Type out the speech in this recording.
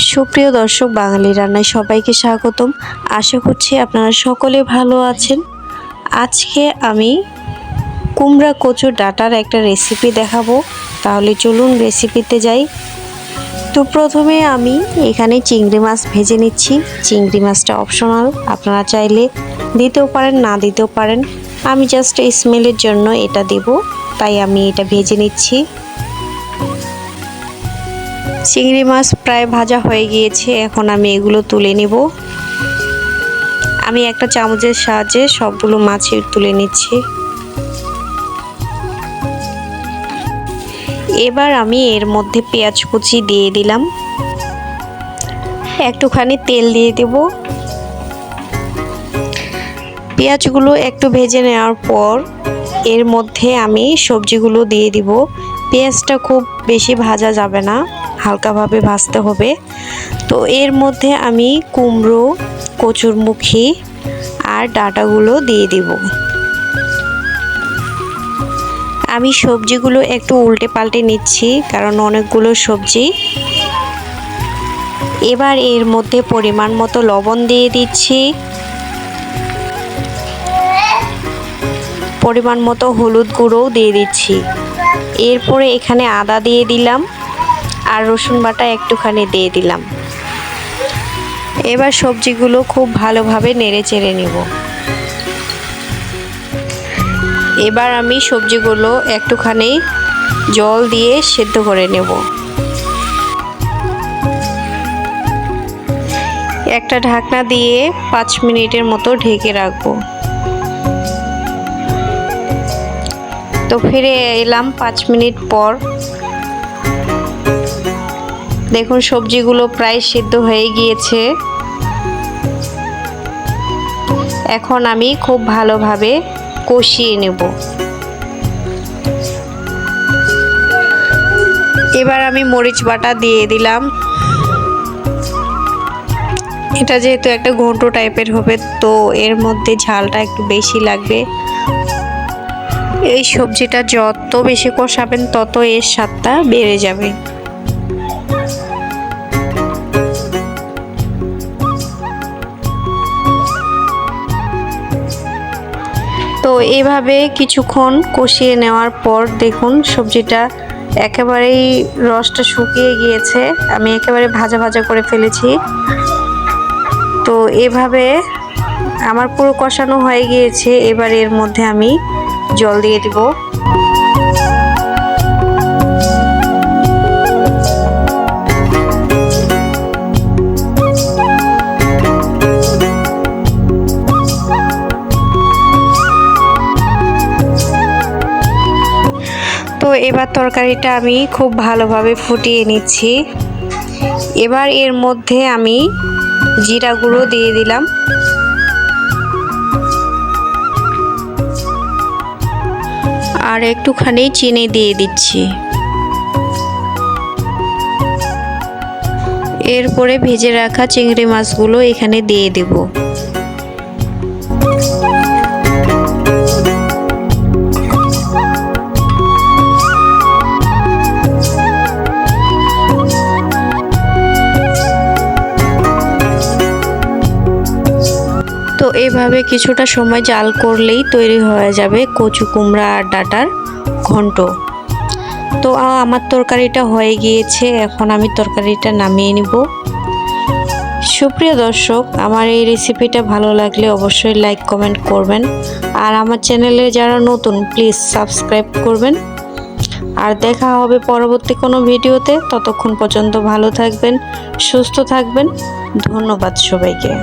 সুপ্রিয় দর্শক, বাঙালি রান্নায় সবাইকে স্বাগতম। আশা করছি আপনারা সকলে ভালো আছেন। আজকে আমি কুমড়া কচুর ডাঁটার একটা রেসিপি দেখাবো। তাহলে চলুন রেসিপিতে যাই। তো প্রথমে আমি এখানে চিংড়ি মাছ ভেজে নিচ্ছি। চিংড়ি মাছটা অপশনাল, আপনারা চাইলে দিতেও পারেন, না দিতেও পারেন। আমি জাস্ট স্মেলের জন্য এটা দেব, তাই আমি এটা ভেজে নিচ্ছি। চিংড়ি মাছ প্রায় ভাজা হয়ে গিয়েছে, এখন আমি এগুলো তুলে নেব। আমি একটা চামচের সাহায্যে সবগুলো মাছ তুলে নিচ্ছি। এবার আমি এর মধ্যে পেঁয়াজ কুচি দিয়ে দিলাম, একটুখানি তেল দিয়ে দেব। পেঁয়াজগুলো একটু ভেজে নেওয়ার পর এর মধ্যে আমি সবজিগুলো দিয়ে দিব। পেঁয়াজটা খুব বেশি ভাজা যাবে না, হালকাভাবে ভাজতে হবে। তো এর মধ্যে আমি কুমড়ো, কচুরমুখী আর ডাঁটাগুলো দিয়ে দিব। আমি সবজিগুলো একটু উল্টে পাল্টে নিচ্ছি, কারণ অনেকগুলো সবজি। এবার এর মধ্যে পরিমাণ মতো লবণ দিয়ে দিচ্ছি, পরিমাণ মতো হলুদ গুঁড়োও দিয়ে দিচ্ছি। এরপরে এখানে আদা দিয়ে দিলাম আর রসুন বাটা একটুখানি দিয়ে দিলাম। এবার সবজিগুলো খুব ভালোভাবে নেড়ে চেড়ে নেব। এবার আমি সবজিগুলো একটুখানি জল দিয়ে সেদ্ধ করে নেব। একটা ঢাকনা দিয়ে 5 মিনিটের মতো ঢেকে রাখবো। তো ফিরে এলাম 5 মিনিট পর। দেখুন সবজিগুলো প্রায় সিদ্ধ হয়ে গিয়েছে। এখন আমি খুব ভালোভাবে কষিয়ে নেব। এবার আমি মরিচ বাটা দিয়ে দিলাম। এটা যেহেতু একটা ঘন্ট টাইপের হবে, তো এর মধ্যে ঝালটা একটু বেশি লাগবে। এই সবজিটা যত বেশি কষাবেন তত এর স্বাদটা বেড়ে যাবে। তো এভাবে কিছুক্ষণ কষিয়ে নেওয়ার পর দেখুন সবজিটা একেবারেই রসটা শুকিয়ে গিয়েছে। আমি একেবারে ভাজা ভাজা করে ফেলেছি। তো এভাবে আমার পুরো কষানো হয়ে গিয়েছে। এবার এর মধ্যে আমি জল দিয়ে দিব। তো এবার তরকারিটা আমি খুব ভালোভাবে ফুটিয়ে নিচ্ছি। এবার এর মধ্যে আমি জিরা গুঁড়ো দিয়ে দিলাম, আর একটুখানি চিনি দিয়ে দিচ্ছি। এরপরে ভেজে রাখা চিংড়ি মাছগুলো এখানে দিয়ে দেব। তো এভাবে কিছুটা সময় জাল করলেই তৈরি হয়ে যাবে কচু কুমড়া আর ডাঁটার ঘন্ট। তো আমার তরকারিটা হয়ে গিয়েছে, এখন আমি তরকারিটা নামিয়ে নিব। সুপ্রিয় দর্শক, আমার এই রেসিপিটা ভালো লাগলে অবশ্যই লাইক কমেন্ট করবেন, আর আমার চ্যানেলে যারা নতুন প্লিজ সাবস্ক্রাইব করবেন। আর দেখা হবে পরবর্তী কোনো ভিডিওতে। ততক্ষণ পর্যন্ত ভালো থাকবেন, সুস্থ থাকবেন। ধন্যবাদ সবাইকে।